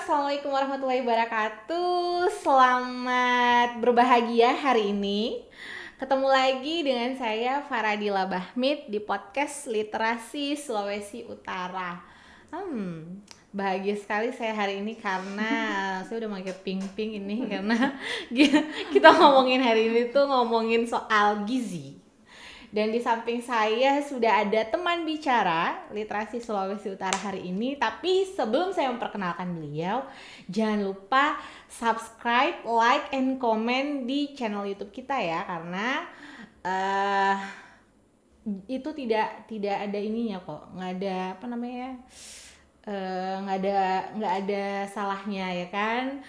Assalamualaikum warahmatullahi wabarakatuh. Selamat berbahagia hari ini. Ketemu lagi dengan saya Faradila Bahmid di podcast Literasi Sulawesi Utara. Bahagia sekali saya hari ini karena saya udah pakai pink ini karena kita ngomongin hari ini tuh ngomongin soal gizi. Dan di samping saya sudah ada teman bicara Literasi Sulawesi Utara hari ini. Tapi sebelum saya memperkenalkan beliau, jangan lupa subscribe, like, and comment di channel YouTube kita ya. Karena itu tidak ada ininya kok, nggak ada apa namanya, nggak ada salahnya ya kan.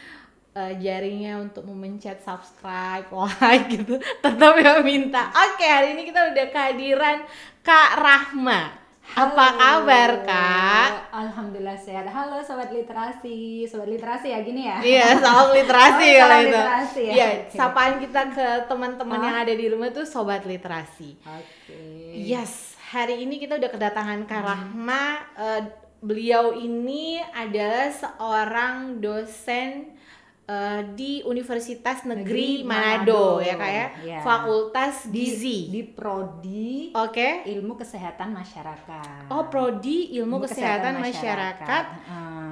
Jarinya untuk memencet subscribe, like gitu, tetap ya minta. Oke, hari ini kita udah kehadiran Kak Rahma. Apa kabar Kak? Alhamdulillah sehat. Halo sobat literasi ya gini ya? Iya, salam literasi kalau salam itu. literasi ya. Iya, sapaan kita ke teman-teman yang ada di rumah tuh sobat literasi. Oke. Yes, hari ini kita udah kedatangan Kak Rahma. Beliau ini adalah seorang dosen di Universitas Negeri Manado ya Kak ya, ya. Fakultas Gizi di Prodi Oke. Ilmu Kesehatan Masyarakat. Oh, Prodi Ilmu Kesehatan Masyarakat.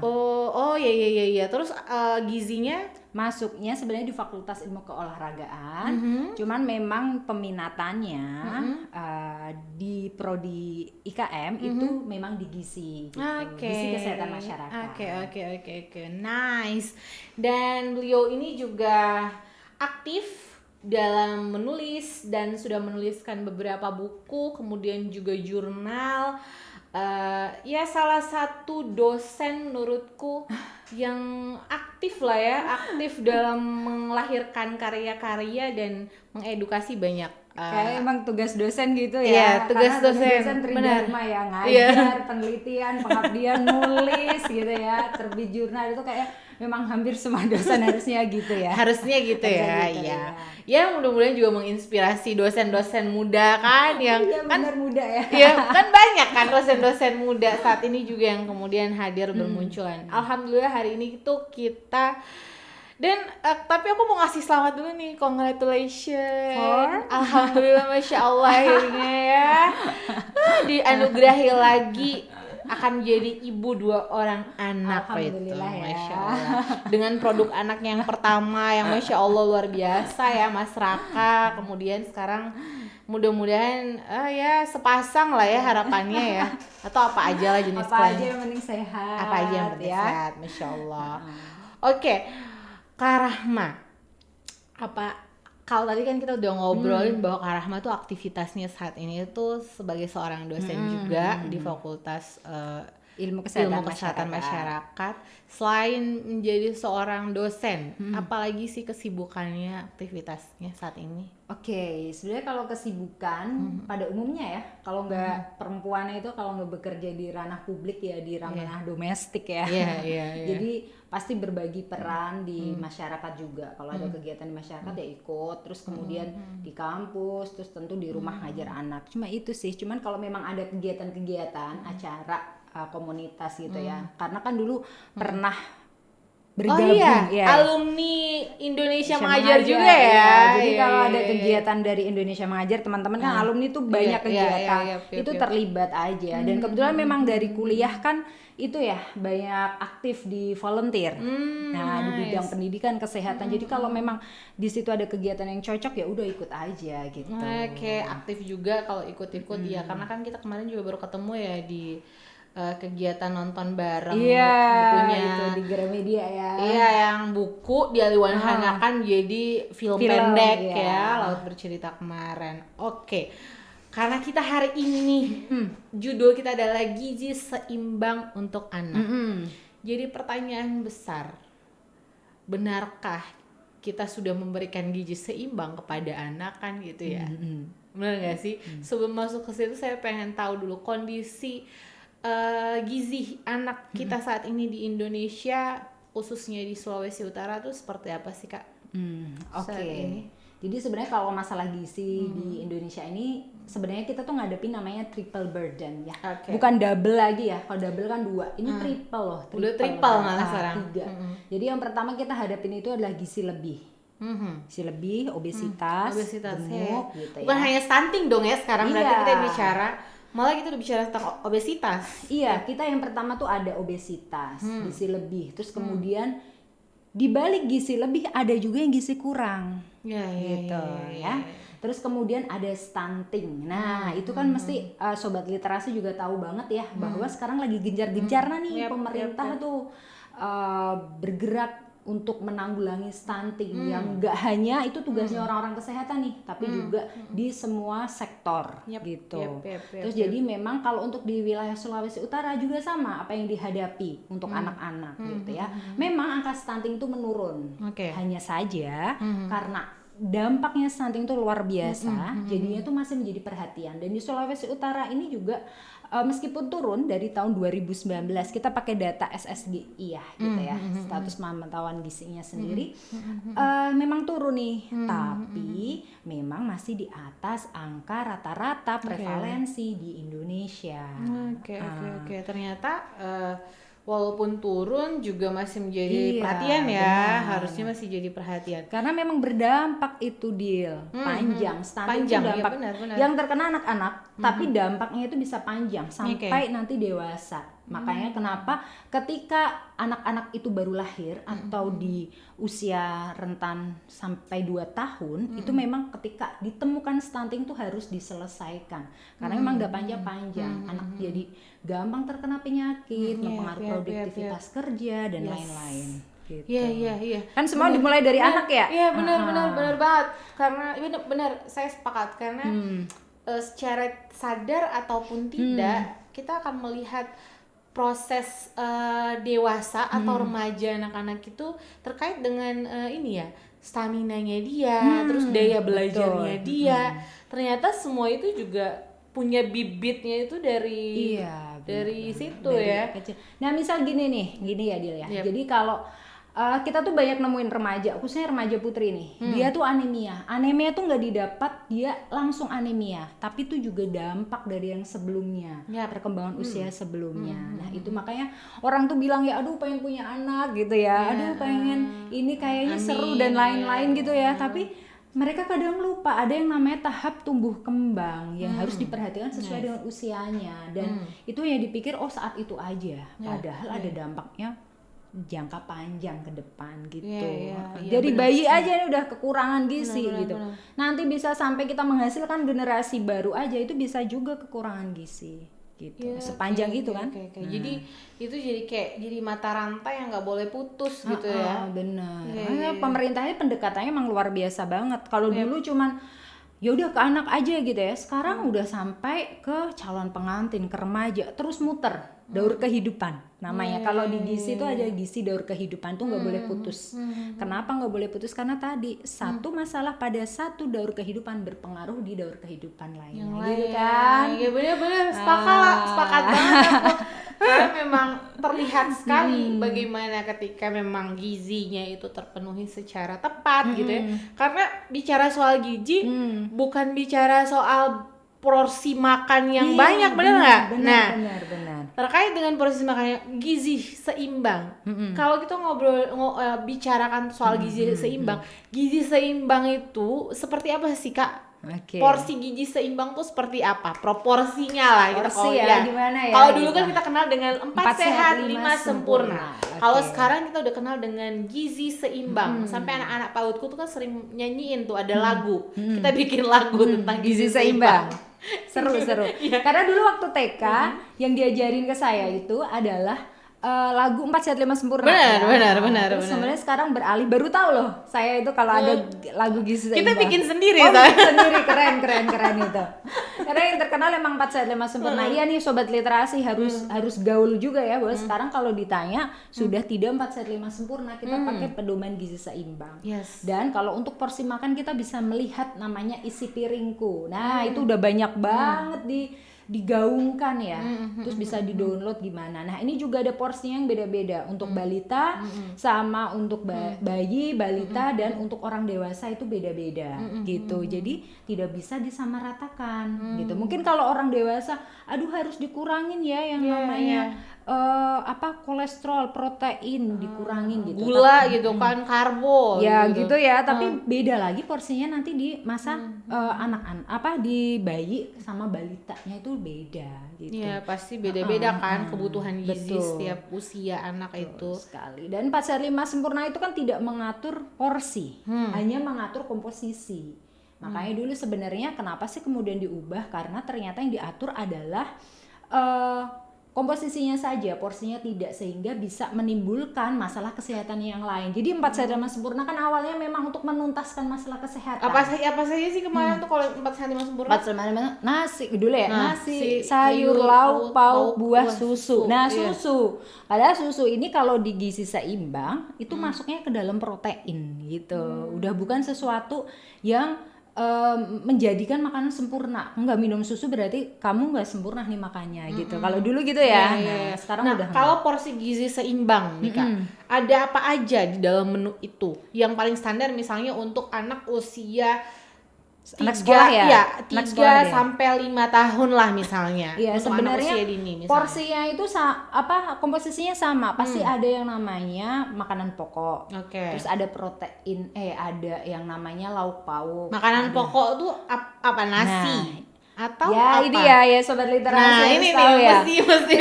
Oh ya. Terus gizinya masuknya sebenarnya di Fakultas Ilmu Keolahragaan, cuman memang peminatannya di Prodi IKM itu memang di gizi, gitu. Gizi Kesehatan Masyarakat. Oke. Nice. Dan beliau ini juga aktif dalam menulis dan sudah menuliskan beberapa buku, kemudian juga jurnal. Ya salah satu dosen menurutku yang aktif lah ya, aktif dalam melahirkan karya-karya dan mengedukasi banyak. Kayak emang tugas dosen gitu ya. Iya, tugas dosen tridharma ya, ngajar, penelitian, pengabdian, nulis gitu ya, terbit jurnal itu kayak memang hampir semua dosen harusnya gitu ya. Harusnya gitu ya, iya. Ya mudah-mudahan juga menginspirasi dosen-dosen muda kan yang kan muda ya. Iya, kan banyak kan dosen-dosen muda saat ini juga yang kemudian hadir bermunculan. Alhamdulillah hari ini tuh kita tapi aku mau ngasih selamat dulu nih, congratulations. Alhamdulillah, masya Allah akhirnya ya dianugerahi lagi akan menjadi ibu 2 orang anak. Alhamdulillah itu, ya. masya Allah. Dengan produk anaknya yang pertama yang masya Allah luar biasa ya, Mas Raka. Kemudian sekarang mudah-mudahan ya sepasang lah ya harapannya ya, atau apa aja lah jenis apa aja yang penting sehat. Apa aja yang penting sehat, masya Allah. Oke. Kak Rahma, kalau tadi kan kita udah ngobrolin bahwa Kak Rahma tuh aktivitasnya saat ini tuh sebagai seorang dosen juga di Fakultas Ilmu Kesehatan Masyarakat. Selain menjadi seorang dosen, apalagi sih kesibukannya, aktivitasnya saat ini? Oke, sebenarnya kalau kesibukan pada umumnya ya, kalau nggak perempuan itu kalau nggak bekerja di ranah publik ya di ranah domestik ya. Iya. Jadi pasti berbagi peran di masyarakat juga. Kalau ada kegiatan di masyarakat ya ikut, terus kemudian di kampus, terus tentu di rumah ngajar anak. Cuma itu sih. Cuman kalau memang ada kegiatan-kegiatan acara komunitas gitu ya. Karena kan dulu pernah bergabung alumni Indonesia Mengajar juga ya. Jadi kalau ada kegiatan dari Indonesia Mengajar, teman-teman kan alumni tuh banyak kegiatan itu terlibat aja. Dan kebetulan memang dari kuliah kan itu ya banyak aktif di volunteer. Di bidang pendidikan kesehatan. Jadi kalau memang di situ ada kegiatan yang cocok ya udah ikut aja gitu. Oke, aktif juga kalau ikut-ikut ya, karena kan kita kemarin juga baru ketemu ya di kegiatan nonton bareng bukunya itu di Gramedia ya. Iya, yang buku dialihwahanakan jadi film pendek ya, Laut Bercerita kemarin. Oke. Karena kita hari ini judul kita adalah gizi seimbang untuk anak. Jadi pertanyaan besar, benarkah kita sudah memberikan gizi seimbang kepada anak kan gitu ya? Benar nggak sih? Sebelum masuk ke situ saya pengen tahu dulu kondisi gizi anak kita saat ini di Indonesia, khususnya di Sulawesi Utara tuh seperti apa sih Kak? Oke. Jadi sebenarnya kalau masalah gizi di Indonesia ini sebenarnya kita tuh ngadepin namanya triple burden ya. Bukan double lagi ya. Kalau double kan 2, ini triple loh. Udah triple malah sekarang. 3. Jadi yang pertama kita hadapin itu adalah gizi lebih. Gizi lebih, obesitas, gemuk gitu ya. Bukan hanya stunting dong ya sekarang, berarti kita bicara, malah kita udah bicara tentang obesitas. Iya, kita yang pertama tuh ada obesitas, gizi lebih. Terus kemudian di balik gizi lebih ada juga yang gizi kurang. Gitu ya. Terus kemudian ada stunting. Nah, itu kan mesti sobat literasi juga tahu banget ya bahwa sekarang lagi gencar-gencarnya nih pemerintah tuh bergerak untuk menanggulangi stunting yang nggak hanya itu tugasnya orang-orang kesehatan nih, tapi juga di semua sektor gitu. Terus jadi memang kalau untuk di wilayah Sulawesi Utara juga sama apa yang dihadapi untuk anak-anak gitu ya. Memang angka stunting itu menurun. Hanya saja karena dampaknya stunting itu luar biasa, jadinya itu masih menjadi perhatian. Dan di Sulawesi Utara ini juga meskipun turun dari tahun 2019, kita pakai data SSGI ya gitu ya, status pemantauan gizinya sendiri, memang turun nih, tapi memang masih di atas angka rata-rata prevalensi di Indonesia. Oke. Ternyata walaupun turun juga masih menjadi perhatian ya, harusnya masih jadi perhatian. Karena memang berdampak itu panjang, stunting itu dampak. Ya, benar. Yang terkena anak-anak, tapi dampaknya itu bisa panjang sampai nanti dewasa. Makanya kenapa ketika anak-anak itu baru lahir atau di usia rentan sampai 2 tahun, itu memang ketika ditemukan stunting itu harus diselesaikan. Karena memang gak panjang-panjang, anak jadi gampang terkena penyakit, mempengaruhi produktivitas kerja dan lain-lain. Gitu. Iya. Kan semua dimulai dari anak ya? Iya, benar banget. Karena benar saya sepakat karena secara sadar ataupun tidak kita akan melihat proses dewasa atau remaja anak-anak itu terkait dengan ini ya, staminanya dia, terus daya belajarnya dia. Ternyata semua itu juga punya bibitnya itu dari situ dari ya. Kecil. Nah, misal gini ya Dil ya. Jadi kalau kita tuh banyak nemuin remaja, khususnya remaja putri nih, dia tuh anemia tuh nggak didapat dia langsung anemia, tapi itu juga dampak dari yang sebelumnya, perkembangan usia sebelumnya. Nah itu makanya orang tuh bilang ya aduh pengen punya anak gitu ya, aduh pengen ini kayaknya seru dan lain-lain gitu ya, tapi mereka kadang lupa ada yang namanya tahap tumbuh kembang yang harus diperhatikan sesuai dengan usianya, dan itu yang dipikir saat itu aja, padahal ada dampaknya jangka panjang ke depan gitu. Jadi bayi aja ini udah kekurangan gizi gitu. Nanti bisa sampai kita menghasilkan generasi baru aja itu bisa juga kekurangan gizi gitu. Sepanjang itu kan. Jadi itu jadi mata rantai yang nggak boleh putus gitu ya. Benar. Pemerintahnya pendekatannya emang luar biasa banget. Kalau dulu cuman ya udah ke anak aja gitu ya. Sekarang udah sampai ke calon pengantin, ke remaja, terus muter. Daur kehidupan namanya. Kalau di gizi itu ada gizi daur kehidupan tuh nggak boleh putus. Kenapa nggak boleh putus? Karena tadi satu masalah pada satu daur kehidupan berpengaruh di daur kehidupan lainnya, gitu kan? Iya benar sepakat banget aku. Karena memang terlihat sekali bagaimana ketika memang gizinya itu terpenuhi secara tepat gitu ya. Karena bicara soal gizi bukan bicara soal porsi makan yang banyak, benar nggak? Nah, benar. Terkait dengan porsi makan gizi seimbang. Kalau kita bicarakan soal gizi seimbang, gizi seimbang itu seperti apa sih Kak? Porsi gizi seimbang tuh seperti apa? Proporsinya lah kita gimana ya? Kalau dulu kan kita kenal dengan 4 sehat, 5 sempurna. Kalau sekarang kita udah kenal dengan gizi seimbang. Sampai anak-anak PAUDku tuh kan sering nyanyiin tuh ada lagu. Kita bikin lagu tentang gizi seimbang. Seru. Karena dulu waktu TK yang diajarin ke saya itu adalah lagu 4 Sehat 5 Sempurna. Benar. Terus sebenarnya sekarang beralih, baru tahu loh saya itu kalau ada lagu gizi seimbang. Kita bikin sendiri bikin sendiri, keren itu. Karena yang terkenal emang 4 Sehat 5 Sempurna. Iya nih sobat literasi harus gaul juga ya, bahwa sekarang kalau ditanya sudah tidak 4 Sehat 5 Sempurna, kita pakai pedoman gizi seimbang. Dan kalau untuk porsi makan kita bisa melihat namanya isi piringku. Nah, itu udah banyak banget digaungkan ya, terus bisa di-download gimana. Nah, ini juga ada porsinya yang beda-beda untuk balita sama untuk bayi, balita dan untuk orang dewasa itu beda-beda gitu. Jadi tidak bisa disamaratakan gitu. Mungkin kalau orang dewasa, aduh harus dikurangin ya yang namanya kolesterol, protein dikurangin gitu. Gula gitu kan, karbo. Ya gitu ya, tapi beda lagi porsinya nanti di masa anak-anak di bayi sama balitanya itu beda gitu. Iya, pasti beda-beda kan kebutuhan gizi setiap usia anak itu. Sekali. Dan 4 sehat 5 sempurna itu kan tidak mengatur porsi, hanya mengatur komposisi. Makanya dulu sebenarnya kenapa sih kemudian diubah, karena ternyata yang diatur adalah komposisinya saja, porsinya tidak, sehingga bisa menimbulkan masalah kesehatan yang lain. Jadi 4 sehat 5 sempurna kan awalnya memang untuk menuntaskan masalah kesehatan. Apa saja sih kemarin tuh kalau 4 sehat 5 sempurna? 4 sehat 5 nasi dulu ya, nasi, sayur, lauk, pauk, buah, susu. Nah, susu. Padahal susu ini kalau di gizi seimbang itu masuknya ke dalam protein gitu. Udah bukan sesuatu yang menjadikan makanan sempurna. Enggak, minum susu berarti kamu enggak sempurna nih makannya gitu. Kalau dulu gitu ya. Sekarang udah kalau porsi gizi seimbang nih Kak, ada apa aja di dalam menu itu? Yang paling standar misalnya untuk anak usia anak sekolah ya? 3 sampai 5 tahun lah misalnya. Iya, sebenarnya dini, porsinya itu komposisinya sama. Pasti ada yang namanya makanan pokok. Terus ada protein, ada yang namanya lauk pauk. Makanan pokok tuh apa, nasi? Atau ya apa? Ini ya sobat literasi. Nah, ini tahu nih, ya. mesti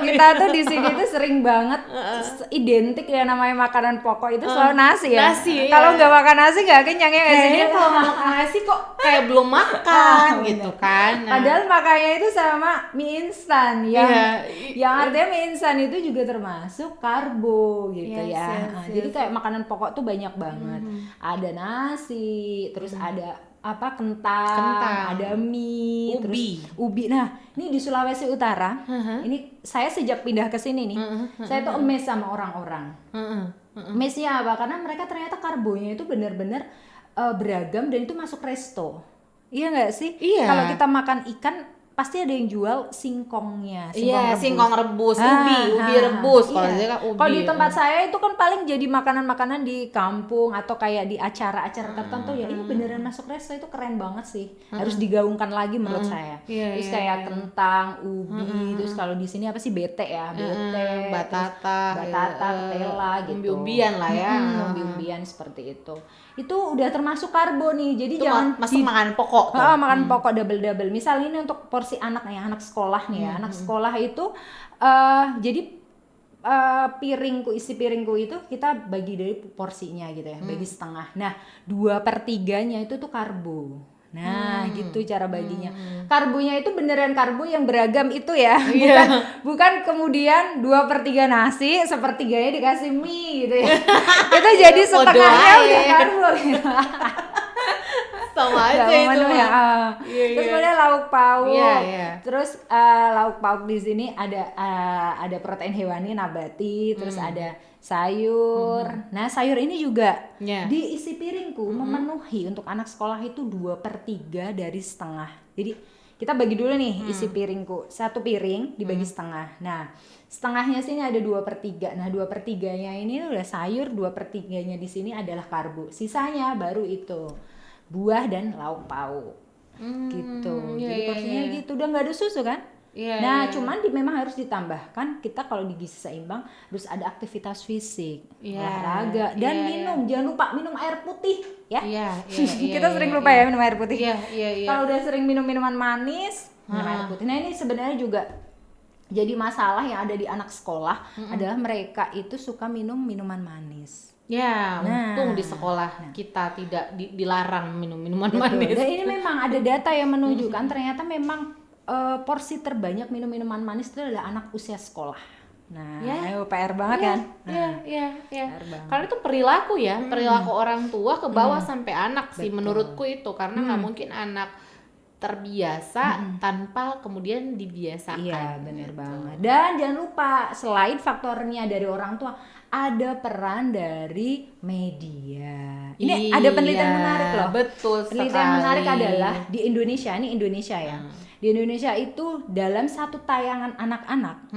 kita tuh di sini tuh sering banget identik ya namanya makanan pokok itu selalu nasi ya. Kalau nggak makan nasi nggak kenyang ya nggak sih? Kalau makan nasi kok kayak belum makan gitu kan. Padahal makannya itu sama mie instan yang artinya mie instan itu juga termasuk karbo gitu Jadi kayak makanan pokok tuh banyak banget. Ada nasi, terus ada kentang, ada mie, ubi. Terus ubi. Nah, ini di Sulawesi Utara, ini saya sejak pindah ke sini nih, saya tuh amazed sama orang-orang. Amazed-nya apa? Karena mereka ternyata karbonya itu benar-benar beragam dan itu masuk resto. Iya nggak sih? Iya. Kalau kita makan ikan pasti ada yang jual singkongnya, singkong rebus, ubi rebus. Kalau di tempat saya itu kan paling jadi makanan-makanan di kampung atau kayak di acara-acara tertentu ya. Ini beneran masuk resto, itu keren banget sih. Harus digaungkan lagi menurut saya. Terus kayak kentang, ubi, terus kalau di sini apa sih bete, batata, ketela gitu. Umbi-umbian lah ya. Umbi-umbian seperti itu. Itu udah termasuk karbo nih. Jadi itu jangan masuk makanan pokok. Makan pokok double. Misal ini untuk porsi anak nih, anak sekolah nya anak sekolah itu jadi isi piringku itu kita bagi dari porsinya gitu ya, bagi setengah. Nah 2/3 itu tuh karbo. Nah gitu cara baginya. Karbonya itu beneran karbo yang beragam itu ya, bukan kemudian 2/3 nasi, 1/3-nya dikasih mie gitu ya. Itu jadi setengahnya udah karbo gitu. Sama aja itu Terus kemudian lauk pauk. Terus lauk pauk di sini ada protein hewani nabati, terus ada sayur. Nah sayur ini juga di isi piringku memenuhi untuk anak sekolah itu 2/3 dari setengah. Jadi kita bagi dulu nih isi piringku, 1 piring dibagi setengah. Nah setengahnya sini ada 2/3. Nah 2/3-nya ini udah sayur, 2/3-nya di sini adalah karbo. Sisanya baru itu buah dan lauk pauk gitu. Jadi porsinya gitu, udah nggak ada susu kan? Cuman memang harus ditambahkan, kita kalau di gizi seimbang harus ada aktivitas fisik, olahraga dan minum. Jangan lupa minum air putih ya. Kita sering lupa ya minum air putih. Kalau udah sering minum minuman manis, minum air putih. Nah ini sebenarnya juga jadi masalah yang ada di anak sekolah adalah mereka itu suka minum minuman manis. Untung di sekolah kita tidak dilarang minum minuman manis. Dan ini memang ada data yang menunjukkan ternyata memang porsi terbanyak minum minuman manis itu adalah anak usia sekolah. Nah, PR banget kan? Karena itu perilaku perilaku orang tua ke bawah sampai anak sih. Menurutku itu karena nggak mungkin anak terbiasa tanpa kemudian dibiasakan. Iya, benar banget. Dan jangan lupa selain faktornya dari orang tua, ada peran dari media. Ini ada penelitian menarik loh. Betul sekali. Penelitian menarik adalah di Indonesia, ini Indonesia ya. Di Indonesia itu dalam satu tayangan anak-anak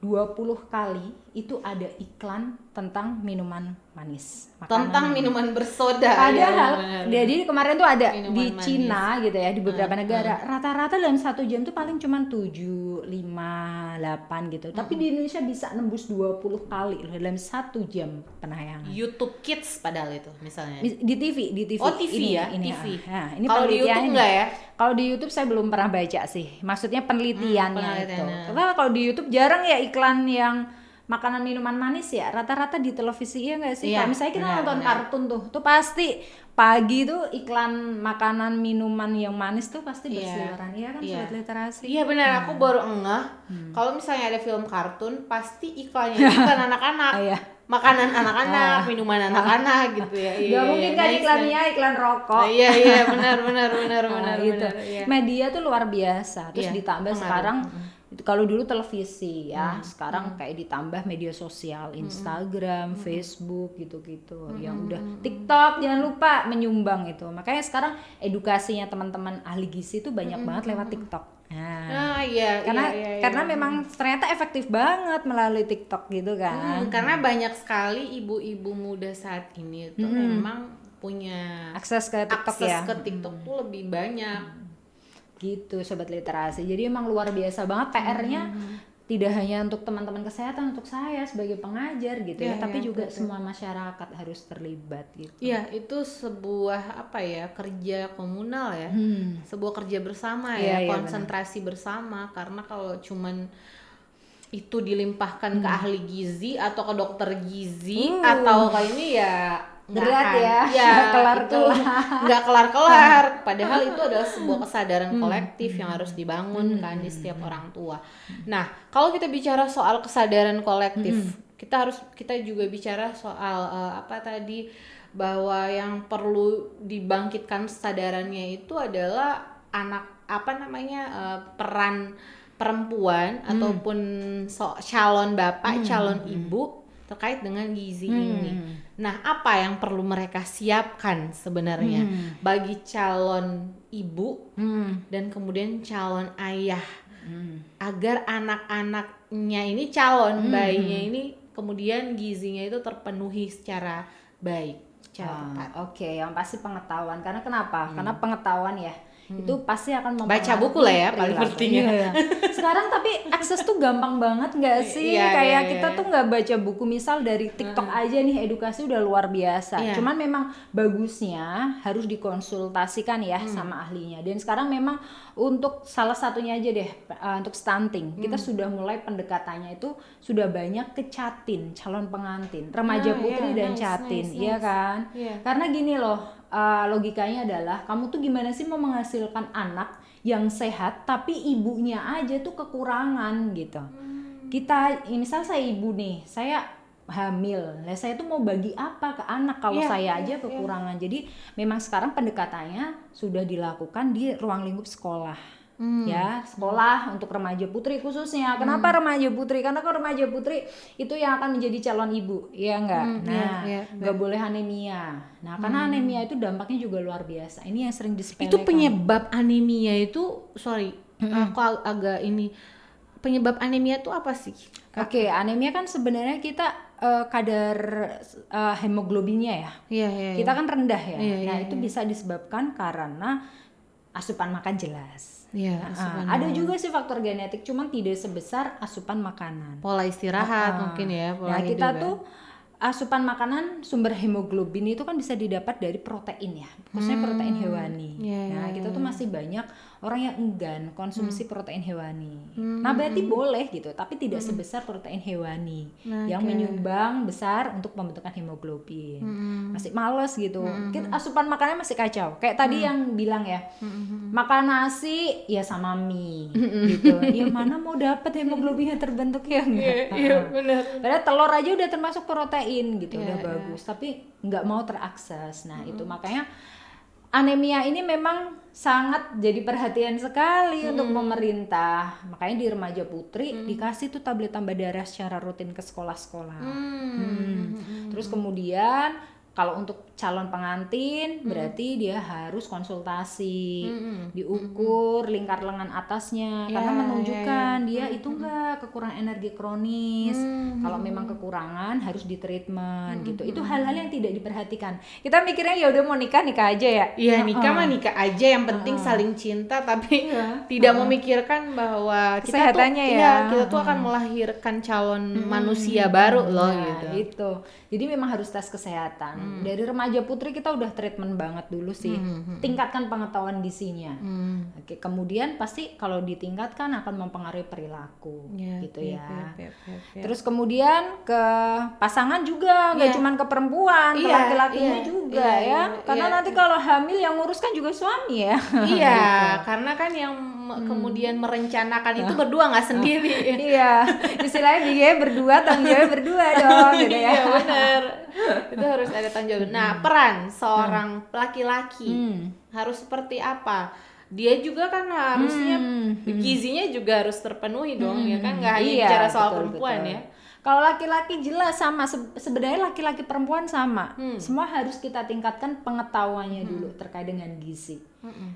20 kali itu ada iklan tentang minuman manis. Tentang minuman bersoda. Padahal jadi kemarin tuh ada minuman di manis. Cina gitu ya, di beberapa negara rata-rata dalam 1 jam tuh paling cuma 7, 5, 8 gitu. Tapi di Indonesia bisa nembus 20 kali loh dalam 1 jam penayangan. YouTube Kids padahal itu misalnya. Di TV. Oh, TV ini, ya, ini, TV. Nah, ini kalau di YouTube penelitiannya. enggak ya? Kalau di YouTube saya belum pernah baca sih. Maksudnya penelitiannya itu. penelitiannya. Karena kalau di YouTube jarang ya iklan yang makanan minuman manis ya. Rata-rata di televisi ya nggak sih? Iya, Kalau misalnya kita benar, nonton benar. kartun tuh pasti pagi tuh iklan makanan minuman yang manis tuh pasti berseliweran. Iya kan, sobat literasi. Iya benar, aku baru ngeh kalau misalnya ada film kartun pasti iklannya itu iklan anak-anak. Iya. Makanan anak-anak, minuman anak-anak gitu ya. Gak mungkin kan iklannya iklan rokok. Iya benar Gitu. iya. Media tuh luar biasa. Terus Iya, ditambah pengaruh. sekarang kalau dulu televisi ya, sekarang kayak ditambah media sosial, Instagram, Facebook gitu-gitu. Yang udah TikTok jangan lupa menyumbang itu. Makanya sekarang edukasinya teman-teman ahli gizi tuh banyak banget lewat TikTok. Nah, Iya. karena memang ternyata efektif banget melalui TikTok gitu kan. Karena banyak sekali ibu-ibu muda saat ini tuh memang punya Akses ke TikTok akses ya. ke TikTok tuh lebih banyak. Gitu sobat literasi. Jadi emang luar biasa banget PR-nya. Tidak hanya untuk teman-teman kesehatan, untuk saya sebagai pengajar gitu ya, tapi juga semua masyarakat harus terlibat gitu. Iya, itu sebuah kerja komunal ya. Sebuah kerja bersama ya, konsentrasi bersama, karena kalau cuman itu dilimpahkan ke ahli gizi atau ke dokter gizi atau kayak ini ya berat nggak kelar-kelar. Padahal itu adalah sebuah kesadaran kolektif yang harus dibangun kan di setiap orang tua. Nah, kalau kita bicara soal kesadaran kolektif, kita juga bicara soal bahwa yang perlu dibangkitkan kesadarannya itu adalah peran perempuan ataupun calon bapak, calon ibu terkait dengan gizi ini. Nah, apa yang perlu mereka siapkan sebenarnya bagi calon ibu dan kemudian calon ayah agar anak-anaknya ini calon bayinya ini kemudian gizinya itu terpenuhi secara baik, secara tepat. Oke, yang pasti pengetahuan. Karena kenapa? Karena pengetahuan ya itu pasti akan baca buku lah ya paling penting ya. Sekarang tapi akses tuh gampang banget nggak sih? Kayak kita tuh nggak baca buku, misal dari TikTok aja nih edukasi udah luar biasa. Cuman memang bagusnya harus dikonsultasikan ya sama ahlinya. Dan sekarang memang untuk salah satunya aja deh untuk stunting kita sudah mulai pendekatannya itu sudah banyak ke catin, calon pengantin, remaja putri dan catin, iya kan? Karena gini loh. Logikanya adalah kamu tuh gimana sih mau menghasilkan anak yang sehat tapi ibunya aja tuh kekurangan gitu. Kita misal saya ibu nih, saya hamil, saya tuh mau bagi apa ke anak kalau saya aja kekurangan. Jadi memang sekarang pendekatannya sudah dilakukan di ruang lingkup sekolah. Ya, sekolah untuk remaja putri khususnya. Kenapa remaja putri? Karena kalau remaja putri itu yang akan menjadi calon ibu, ya enggak? Nggak boleh anemia. Nah, karena anemia itu dampaknya juga luar biasa. Ini yang sering disepelekan. Itu penyebab anemia itu, aku agak ini. Penyebab anemia itu apa sih? Oke, anemia kan sebenarnya kita kadar hemoglobinnya ya. Kita kan rendah ya. Itu bisa disebabkan karena asupan makan jelas. Ada juga sih faktor genetik, cuman tidak sebesar asupan makanan. Pola istirahat mungkin ya. Nah, kita tuh asupan makanan sumber hemoglobin itu kan bisa didapat dari protein ya, maksudnya protein hewani. Nah, kita tuh masih banyak orang yang enggan konsumsi protein hewani. Nabati boleh gitu, tapi tidak sebesar protein hewani yang menyumbang besar untuk pembentukan hemoglobin. Masih males gitu. Asupan makanannya masih kacau. Kayak tadi yang bilang ya, makan nasi ya sama mie gitu. Ya mana mau dapat hemoglobinnya terbentuk ya enggak? Iya, benar. Padahal telur aja udah termasuk protein gitu, udah bagus, tapi nggak mau terakses. Nah, itu makanya anemia ini memang sangat jadi perhatian sekali untuk pemerintah. Makanya di remaja putri dikasih tuh tablet tambah darah secara rutin ke sekolah-sekolah. Terus kemudian Kalau untuk calon pengantin berarti dia harus konsultasi, diukur lingkar lengan atasnya karena menunjukkan dia itu enggak kekurangan energi kronis. Kalau memang kekurangan harus di treatment gitu. Itu hal-hal yang tidak diperhatikan. Kita mikirnya ya udah mau nikah aja ya. Iya, nikah mah nikah aja, yang penting saling cinta, tapi tidak memikirkan bahwa kesehatannya kita tuh akan melahirkan calon manusia baru loh gitu. Itu. Jadi memang harus tes kesehatan. Dari remaja putri kita udah treatment banget dulu sih. Tingkatkan pengetahuan gizinya. Oke, kemudian pasti kalau ditingkatkan akan mempengaruhi perilaku gitu ya. Terus kemudian ke pasangan juga, nggak cuman ke perempuan, ke laki-lakinya juga ya. Karena nanti kalau hamil yang ngurus kan juga suami ya. Iya, gitu. Karena kan yang kemudian merencanakan itu berdua, nggak sendiri. Iya, istilahnya dia berdua, tanggung jawab berdua dong gitu ya. Iya benar. Itu harus ada tanggung jawab. Nah, peran seorang laki-laki harus seperti apa? Dia juga kan harusnya gizinya juga harus terpenuhi dong, ya kan? Nggak hanya bicara soal perempuan ya. Kalau laki-laki jelas sama, sebenarnya laki-laki perempuan sama. Semua harus kita tingkatkan pengetahuannya dulu terkait dengan gizi.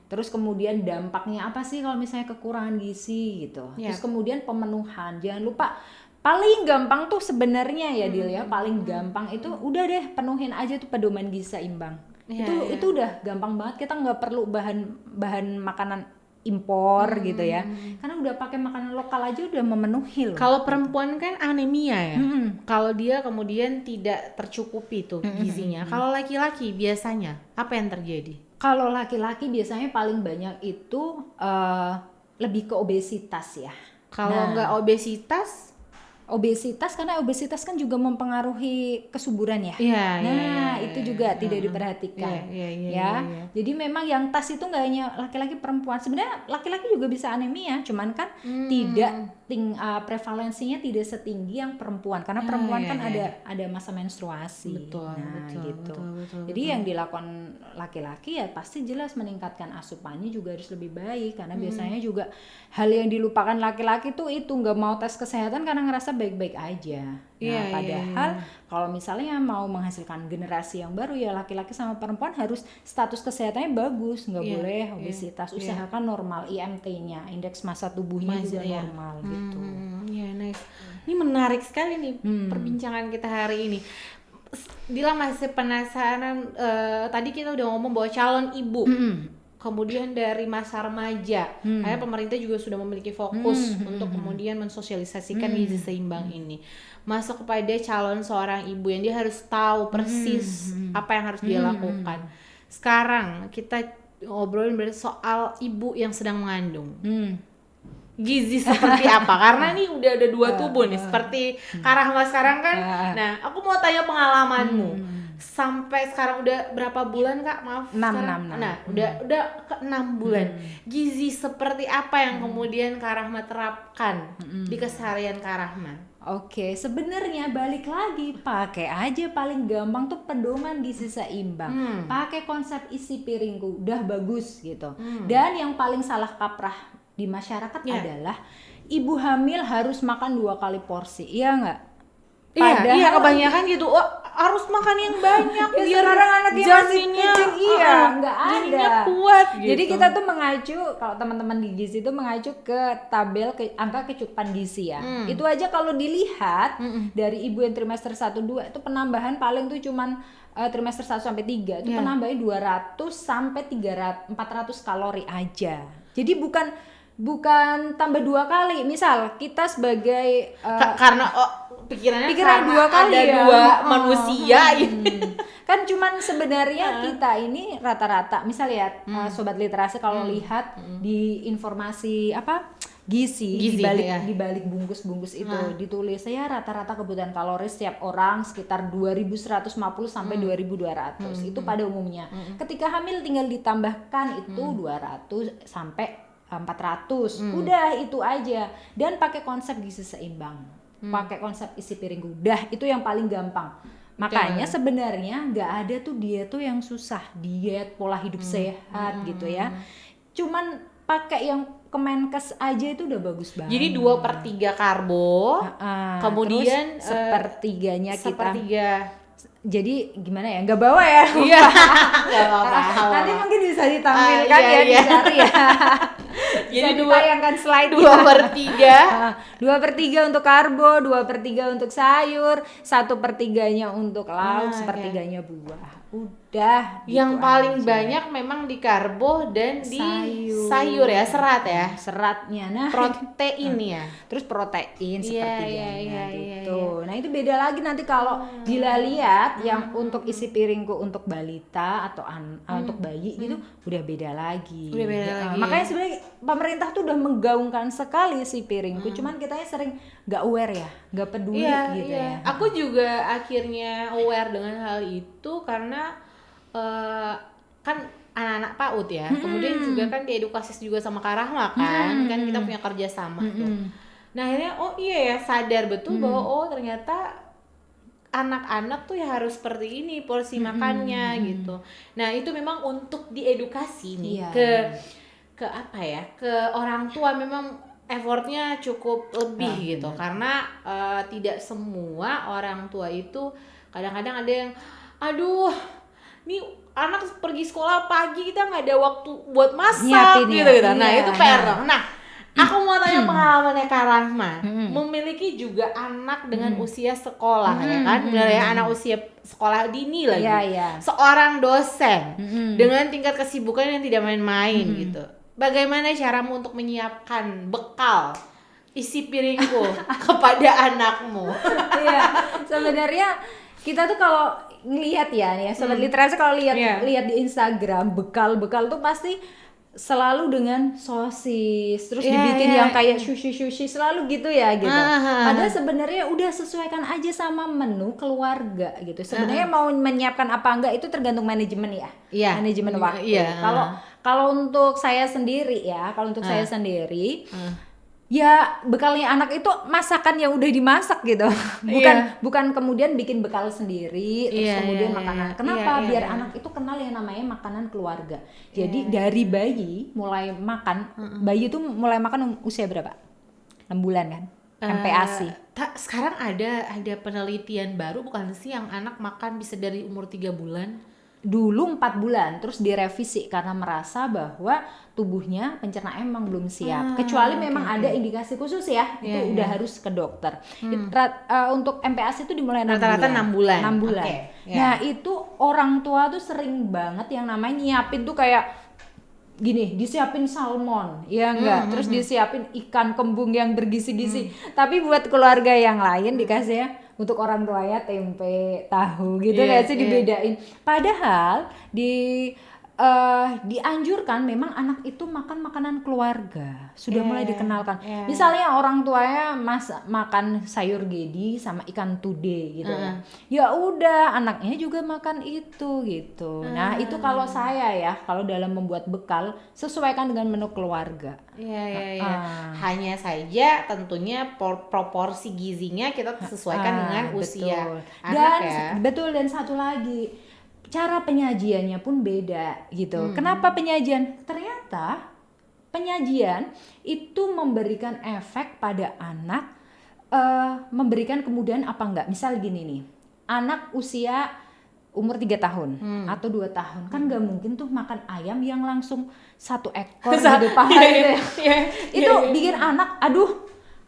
Terus kemudian dampaknya apa sih kalau misalnya kekurangan gizi gitu. Terus kemudian pemenuhan. Jangan lupa paling gampang tuh sebenarnya ya Dil ya, paling gampang itu udah deh penuhin aja tuh pedoman gizi seimbang. Itu udah gampang banget, kita nggak perlu bahan makanan impor gitu ya, karena udah pakai makanan lokal aja udah memenuhi loh. Kalau perempuan kan anemia ya, kalau dia kemudian tidak tercukupi tuh gizinya. Kalau laki-laki biasanya apa yang terjadi? Kalau laki-laki biasanya paling banyak itu lebih ke obesitas ya. Kalau nggak obesitas karena obesitas kan juga mempengaruhi kesuburan ya. Itu juga tidak diperhatikan. Jadi memang yang tas itu nggak hanya laki-laki perempuan. Sebenarnya laki-laki juga bisa anemia, cuman kan tidak prevalensinya tidak setinggi yang perempuan karena perempuan kan ada masa menstruasi. Betul. Jadi yang dilakukan laki-laki ya pasti jelas meningkatkan asupannya juga harus lebih baik karena biasanya juga hal yang dilupakan laki-laki tuh itu nggak mau tes kesehatan karena ngerasa baik-baik aja. Padahal kalau misalnya mau menghasilkan generasi yang baru ya laki-laki sama perempuan harus status kesehatannya bagus, nggak boleh obesitas. Usahakan normal IMT-nya, indeks massa tubuhnya juga normal gitu. Nice. Ini menarik sekali nih perbincangan kita hari ini. Dila masih penasaran, tadi kita udah ngomong bahwa calon ibu. Kemudian dari masa remaja, akhirnya pemerintah juga sudah memiliki fokus untuk kemudian mensosialisasikan gizi seimbang ini. Masuk kepada calon seorang ibu yang dia harus tahu persis apa yang harus dia lakukan. Sekarang kita ngobrolin soal ibu yang sedang mengandung. Gizi seperti apa? Karena nih udah ada dua tubuh nih, seperti Kak Rahma sekarang kan. Nah, aku mau tanya pengalamanmu. Sampai sekarang udah berapa bulan Kak? Maaf. 6. Nah, udah ke 6 bulan. Gizi seperti apa yang kemudian Kak Rahma terapkan di keseharian Kak Rahma? Oke, sebenarnya balik lagi pakai aja paling gampang tuh pedoman gizi seimbang. Pakai konsep isi piringku udah bagus gitu. Dan yang paling salah kaprah di masyarakat adalah ibu hamil harus makan 2 kali porsi. Iya nggak? Iya, kebanyakan gitu. Harus makan yang banyak biar anaknya janinnya nggak ada kuat gitu. Jadi kita tuh mengacu, kalau teman-teman di gizi itu mengacu ke tabel angka kecukupan gizi ya. Itu aja kalau dilihat dari ibu yang trimester 1-2 itu penambahan paling tuh cuman trimester 1 sampai 3 itu penambahannya 200 sampai 400 kalori aja. Jadi bukan tambah 2 kali. Misal kita sebagai karena pikiran 2 kali ada 2 manusia ini. Kan cuman sebenarnya kita ini rata-rata misal ya sobat literasi kalau lihat di informasi gizi di balik bungkus-bungkus itu ditulis ya rata-rata kebutuhan kalori setiap orang sekitar 2150 sampai 2200 itu pada umumnya. Ketika hamil tinggal ditambahkan itu 200 sampai 400. Udah itu aja. Dan pakai konsep gizi seimbang. Pakai konsep isi piring udah itu yang paling gampang. Makanya sebenarnya nggak ada tuh diet tuh yang susah, diet pola hidup sehat gitu ya. Cuman pakai yang Kemenkes aja itu udah bagus banget. Jadi 2/3 karbo, kemudian sepertiganya kita Jadi gimana ya, nggak bawa ya? Iya. Nggak apa-apa. Nanti mungkin bisa ditampilkan iya. dicari ya. Jadi ditayangkan slide 2/3 2/3 untuk karbo, 2/3 untuk sayur, 1/3-nya untuk lauk, sepertiganya buah. Udah. Yang gitu paling aja. banyak memang di karbo dan di Sayur. sayur ya, serat ya. Seratnya, nah Protein ya. terus protein Iya, sepertiganya iya, gitu. Nah itu beda lagi nanti kalau Dila lihat yang untuk isi piringku untuk balita atau untuk bayi gitu udah beda lagi. Udah beda lagi. Makanya sebenarnya pemerintah tuh udah menggaungkan sekali isi piringku, cuman kitanya sering nggak aware ya, nggak peduli gitu ya. Aku juga akhirnya aware dengan hal itu karena kan anak-anak PAUD ya, kemudian juga kan diedukasi juga sama Kak Rahma kan kita punya kerja sama tuh. Nah akhirnya oh iya ya, sadar betul bahwa oh ternyata anak-anak tuh ya harus seperti ini porsi makannya gitu. Nah itu memang untuk diedukasi nih ke apa ya, ke orang tua memang effortnya cukup lebih gitu karena tidak semua orang tua itu, kadang-kadang ada yang aduh nih anak pergi sekolah pagi kita nggak ada waktu buat masak gitu. Nah itu PR dong. Nah aku mau tanya pengalamannya Kak Rahma, memiliki juga anak dengan usia sekolah ya kan, benar ya, anak usia sekolah dini lagi, seorang dosen dengan tingkat kesibukan yang tidak main-main gitu. Bagaimana caramu untuk menyiapkan bekal isi piringku kepada anakmu? Iya, sebenarnya kita tuh kalau ngelihat ya nih ya sobat literasi, kalau lihat di Instagram bekal tuh pasti selalu dengan sosis, terus dibikin yang kayak sushi selalu gitu ya gitu. Padahal sebenarnya udah sesuaikan aja sama menu keluarga gitu. Sebenarnya mau menyiapkan apa enggak itu tergantung manajemen ya. Manajemen waktu. Kalau untuk saya sendiri ya, ya bekalnya anak itu masakan yang udah dimasak gitu. Bukan kemudian bikin bekal sendiri terus kemudian makanan. Kenapa? Biar anak itu kenal yang namanya makanan keluarga. Jadi dari bayi mulai makan, bayi itu mulai makan usia berapa? 6 bulan kan? MPASI. Sekarang ada penelitian baru bukan sih yang anak makan bisa dari umur 3 bulan? Dulu 4 bulan, terus direvisi karena merasa bahwa tubuhnya pencernaan emang belum siap. Kecuali memang ada indikasi khusus ya, itu udah harus ke dokter. Untuk MPASI itu dimulai 6 rata-rata bulan. 6 bulan. Nah itu orang tua tuh sering banget yang namanya nyiapin tuh kayak gini, disiapin salmon, ya enggak, terus disiapin ikan kembung yang bergizi-gizi. Tapi buat keluarga yang lain dikasih ya, untuk orang tuanya tempe, tahu gitu nggak sih dibedain. Padahal dianjurkan memang anak itu makan makanan keluarga, sudah mulai dikenalkan. Misalnya orang tuanya makan sayur gedi sama ikan tude gitu ya udah anaknya juga makan itu gitu. Nah itu kalau saya ya, kalau dalam membuat bekal sesuaikan dengan menu keluarga. Hanya saja tentunya proporsi gizinya kita sesuaikan dengan usia anak ya. Dan satu lagi, cara penyajiannya pun beda gitu. Kenapa penyajian? Ternyata penyajian itu memberikan efek pada anak, memberikan kemudahan apa enggak. Misal gini nih, anak usia umur 3 tahun atau 2 tahun kan nggak mungkin tuh makan ayam yang langsung 1 ekor gitu paha gitu ya. Itu bikin anak, aduh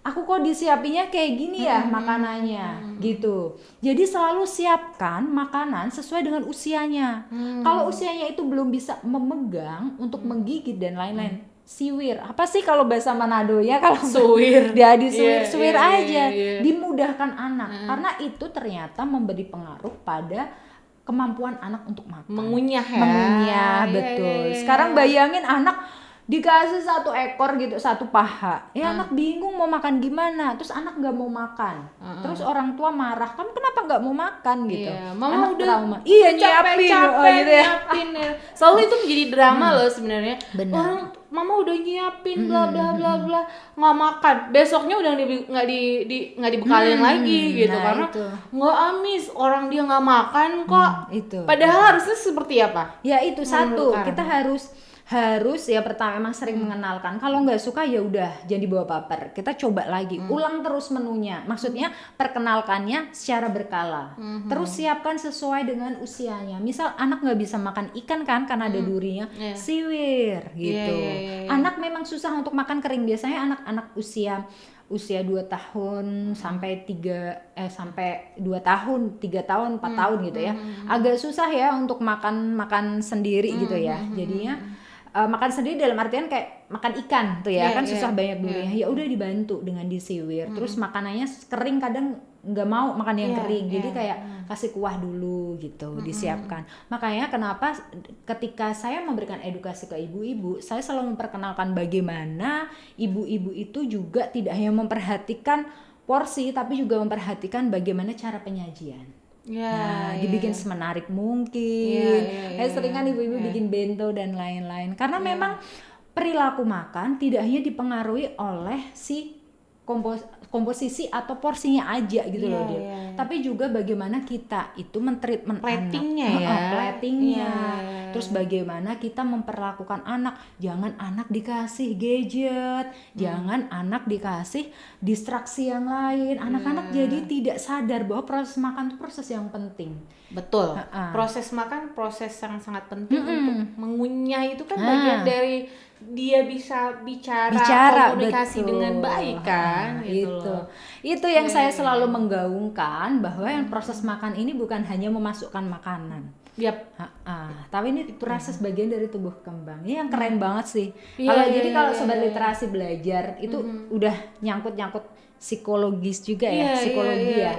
aku kok disiapinnya kayak gini ya makanannya gitu. Jadi selalu siapkan makanan sesuai dengan usianya. Kalau usianya itu belum bisa memegang untuk menggigit dan lain-lain, siwir. Apa sih kalau bahasa Manado ya, kalau suwir. Dia disuwir aja. Dimudahkan anak karena itu ternyata memberi pengaruh pada kemampuan anak untuk makan. Mengunyah ya. Mengunyah, betul. Sekarang bayangin anak dikasih 1 ekor gitu, 1 paha. Anak bingung mau makan gimana. Terus anak nggak mau makan. Terus orang tua marah, kamu kenapa nggak mau makan gitu. Mama anak udah trauma. Iya capek gitu ya. nyiapin. Selalu itu menjadi drama loh sebenarnya. Benar. Mama udah nyiapin bla bla bla bla, nggak makan. Besoknya udah nggak dibekalin lagi gitu karena nggak amis, orang dia nggak makan kok. Itu. Padahal harusnya seperti apa? Ya itu satu, kita harus harus ya pertama emang sering mengenalkan. Kalau nggak suka ya udah jangan dibawa baper. Kita coba lagi, ulang terus menunya. Maksudnya perkenalkannya secara berkala. Terus siapkan sesuai dengan usianya. Misal anak nggak bisa makan ikan kan karena ada durinya, siwir gitu. Anak memang susah untuk makan kering. Biasanya anak-anak usia 2 tahun sampai 2 tahun, 3 tahun, 4 tahun gitu ya. Agak susah ya untuk makan sendiri gitu ya. Jadinya makan sendiri dalam artian kayak makan ikan tuh ya, kan susah banyak durinya. Ya udah dibantu dengan disiwir. Terus makanannya kering kadang nggak mau makan yang kering. Jadi kayak kasih kuah dulu gitu, disiapkan. Makanya kenapa ketika saya memberikan edukasi ke ibu-ibu, saya selalu memperkenalkan bagaimana ibu-ibu itu juga tidak hanya memperhatikan porsi tapi juga memperhatikan bagaimana cara penyajian. Dibikin semenarik mungkin. Seringan ibu-ibu bikin bento dan lain-lain. Karena memang perilaku makan tidak hanya dipengaruhi oleh si komposisi atau porsinya aja gitu loh dia. Tapi juga bagaimana kita itu men-treatment platingnya anak. Platingnya. Terus bagaimana kita memperlakukan anak. Jangan anak dikasih gadget, jangan anak dikasih distraksi yang lain. Anak-anak jadi tidak sadar bahwa proses makan itu proses yang penting. Betul. Proses makan proses yang sangat penting untuk mengunyah itu kan bagian dari dia bisa bicara komunikasi betul. dengan baik kan itu yang saya selalu menggaungkan bahwa yang proses makan ini bukan hanya memasukkan makanan. Tapi ini proses bagian dari tubuh kembang. Ini yang keren banget sih. Kalau sobat literasi belajar itu udah nyangkut psikologis juga ya, psikologi ya.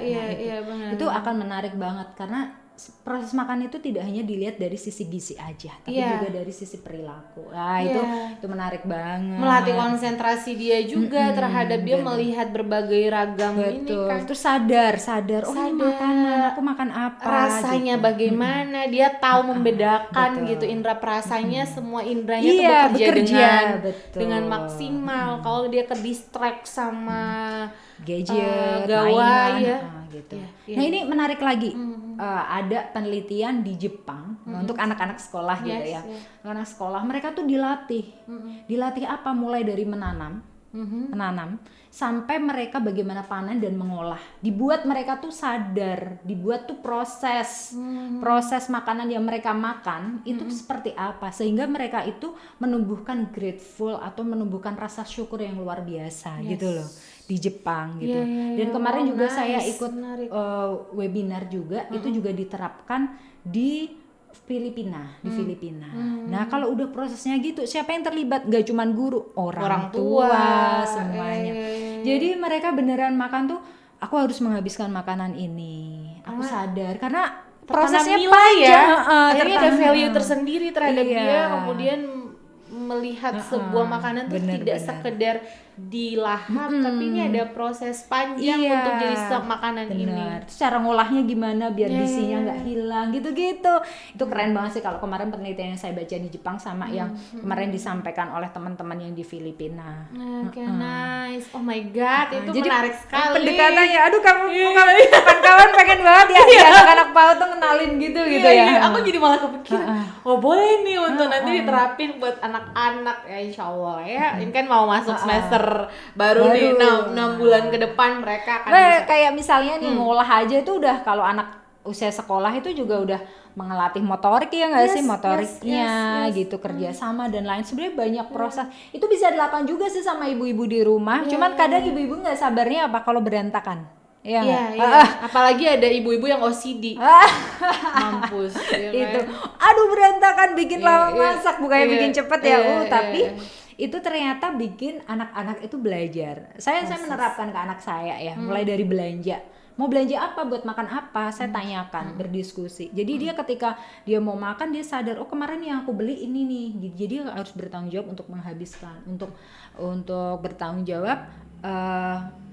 Itu akan menarik banget karena proses makan itu tidak hanya dilihat dari sisi gizi aja, tapi juga dari sisi perilaku. Itu menarik banget. Melatih konsentrasi dia juga terhadap dia melihat berbagai ragam ini kan. Terus sadar. Ini makanan, aku makan apa? Rasanya gitu. Bagaimana? Dia tahu membedakan gitu indera perasanya, semua inderanya tuh bekerja dengan maksimal. Kalau dia ke distract sama gadget, gawai gitu. Nah ini menarik lagi. Ada penelitian di Jepang untuk anak-anak sekolah gitu ya. Anak sekolah mereka tuh dilatih apa? Mulai dari menanam sampai mereka bagaimana panen dan mengolah. Dibuat mereka tuh sadar, dibuat tuh proses makanan yang mereka makan itu seperti apa sehingga mereka itu menumbuhkan grateful atau menumbuhkan rasa syukur yang luar biasa gitu loh. Di Jepang gitu. Dan kemarin juga saya ikut webinar juga, itu juga diterapkan di Filipina. Nah, kalau udah prosesnya gitu, siapa yang terlibat? Gak cuman guru, orang tua semuanya. Jadi mereka beneran makan tuh, aku harus menghabiskan makanan ini. Aku sadar karena prosesnya panjang. Akhirnya ada value tersendiri terhadap dia, kemudian melihat sebuah makanan tuh tidak sekedar dilahap, tapi ini ada proses panjang untuk jadi makanan ini. Cara ngolahnya gimana biar gizinya nggak hilang gitu-gitu. Itu keren banget sih kalau kemarin penelitian yang saya baca di Jepang sama yang kemarin disampaikan oleh teman-teman yang di Filipina. Nice. Oh my god, itu jadi, menarik sekali. Pendekatannya, aduh kawan-kawan pengen banget ya anak-anak PAUD tuh kenalin gitu ya. Aku jadi malah kepikiran, boleh nih untuk nanti diterapin buat anak-anak ya insyaallah ya. Ini kan mau masuk semester baru nih 6 bulan ke depan mereka akan bisa. Kayak misalnya nih ngolah aja itu udah kalau anak usia sekolah itu juga udah mengelatih motorik ya nggak sih motoriknya gitu kerjasama dan lain sebenarnya banyak proses itu bisa dilakukan juga sih sama ibu-ibu di rumah cuman kadang ibu-ibu nggak sabarnya apa kalau berantakan. Apalagi ada ibu-ibu yang OCD. Mampus ya itu aduh berantakan bikin lama masak bukannya bikin cepet tapi itu ternyata bikin anak-anak itu belajar. Saya menerapkan ke anak saya ya, mulai dari belanja. Mau belanja apa, buat makan apa, saya tanyakan, berdiskusi. Jadi dia ketika dia mau makan dia sadar, oh kemarin yang aku beli ini nih. Jadi dia harus bertanggung jawab untuk menghabiskan, untuk bertanggung jawab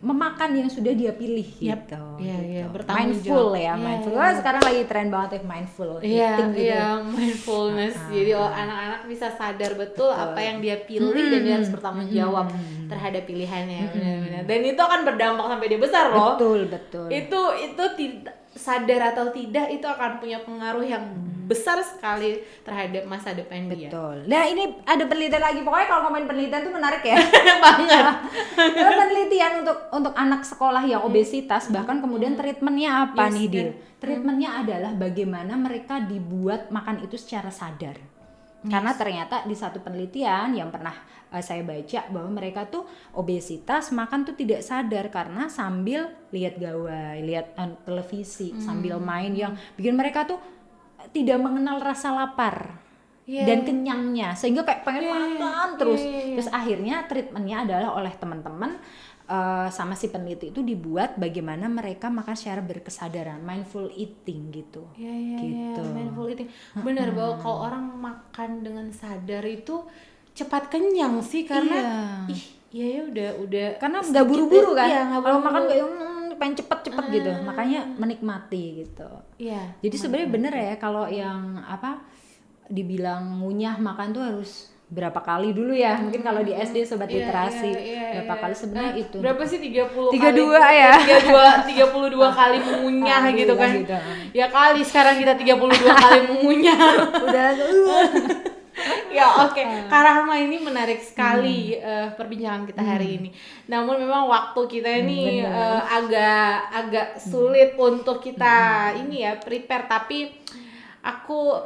memakan yang sudah dia pilih gitu. Mindful jawab. Mindful. Sekarang lagi tren banget ya mindful eating gitu. Mindfulness. Jadi anak-anak bisa sadar betul apa yang dia pilih dan dia harus bertanggung jawab terhadap pilihannya. Benar-benar. Dan itu akan berdampak sampai dia besar loh. Betul. Itu sadar atau tidak itu akan punya pengaruh yang besar sekali terhadap masa depan dia. Betul. Nah ini ada penelitian lagi, pokoknya kalau ngomongin penelitian tuh menarik ya. Banget. Penelitian untuk anak sekolah yang obesitas, bahkan kemudian treatmentnya apa nih Dil? Treatmentnya adalah bagaimana mereka dibuat makan itu secara sadar. Karena ternyata di satu penelitian yang pernah saya baca bahwa mereka tuh obesitas makan tuh tidak sadar karena sambil lihat gawai, lihat televisi, sambil main yang bikin mereka tuh tidak mengenal rasa lapar dan kenyangnya, sehingga kayak pengen makan terus. Terus akhirnya treatmentnya adalah oleh teman-teman sama si peneliti itu dibuat bagaimana mereka makan secara berkesadaran, mindful eating gitu. Gitu. Mindful eating. Benar bahwa kalau orang makan dengan sadar itu cepat kenyang sih, karena udah karena nggak buru-buru kan. Kalau makan kayak pengen cepet-cepet gitu, makanya menikmati gitu. Jadi sebenarnya bener ya kalau yang dibilang ngunyah makan tuh harus berapa kali dulu ya, mungkin kalau di SD sobat literasi berapa kali sebenarnya itu berapa sih 32 ya 32 kali mengunyah gitu kan gitu. Ya kali sekarang kita 32 kali mengunyah udah ya oke. Kak Rahma, ini menarik sekali perbincangan kita hari ini. Namun memang waktu kita ini agak sulit untuk kita ini ya prepare, tapi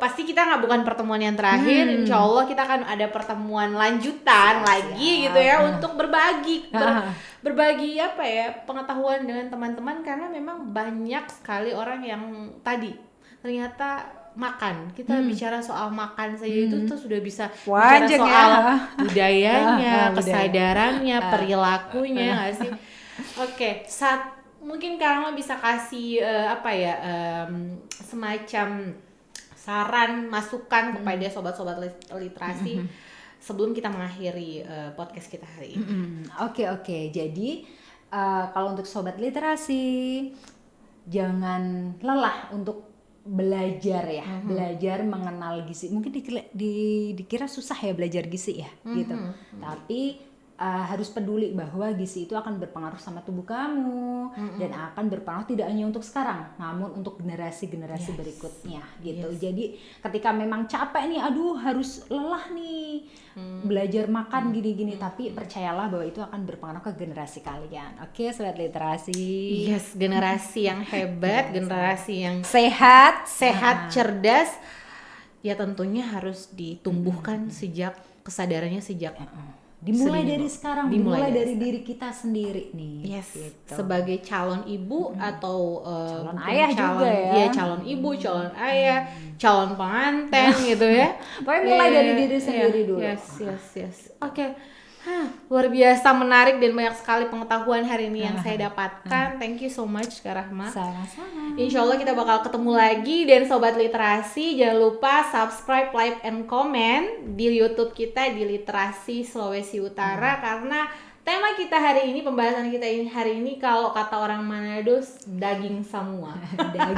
pasti kita bukan pertemuan yang terakhir. Insya Allah kita akan ada pertemuan lanjutan lagi gitu ya, untuk berbagi pengetahuan dengan teman-teman, karena memang banyak sekali orang yang tadi ternyata makan. Kita bicara soal makan saja itu tuh sudah bisa bicara soal budayanya, kesadarannya, perilakunya nggak sih? Oke, mungkin Karama bisa kasih semacam saran, masukan kepada sobat-sobat literasi sebelum kita mengakhiri podcast kita hari ini. Oke. Jadi kalau untuk sobat literasi, jangan lelah untuk belajar ya, belajar mengenal gizi. Mungkin dikira susah ya belajar gizi ya, gitu. Tapi harus peduli bahwa gizi itu akan berpengaruh sama tubuh kamu dan akan berpengaruh tidak hanya untuk sekarang, namun untuk generasi-generasi berikutnya gitu. Jadi ketika memang capek nih, harus lelah nih belajar makan gini-gini, tapi percayalah bahwa itu akan berpengaruh ke generasi kalian. Oke, sobat literasi. Yes, generasi yang hebat, generasi yang sehat, cerdas. Ya tentunya harus ditumbuhkan sejak kesadarannya sejak dimulai dari sekarang, dimulai dari diri kita sendiri nih. Gitu. Sebagai calon ibu atau calon ayah juga ya. Iya, calon ibu, calon ayah, calon pengantin gitu ya. Pokoknya mulai dari diri sendiri dulu. Yes. Oke. Luar biasa menarik dan banyak sekali pengetahuan hari ini yang saya dapatkan. Thank you so much Kak Rahma. Sama-sama. Insya Allah kita bakal ketemu lagi. Dan sobat literasi, jangan lupa subscribe, like, and comment di YouTube kita di Literasi Sulawesi Utara, karena tema kita hari ini, pembahasan kita hari ini, kalau kata orang Manado, daging semua. Daging.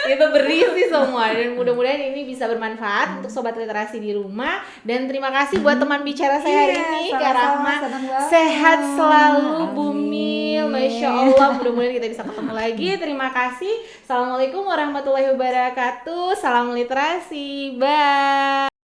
Itu berisi semua, dan mudah-mudahan ini bisa bermanfaat untuk sobat literasi di rumah. Dan terima kasih buat teman bicara saya hari ini, Kak Rahma. Sehat selalu Bumi, Masya Allah. Mudah-mudahan kita bisa ketemu lagi. Terima kasih. Assalamualaikum warahmatullahi wabarakatuh. Salam literasi. Bye.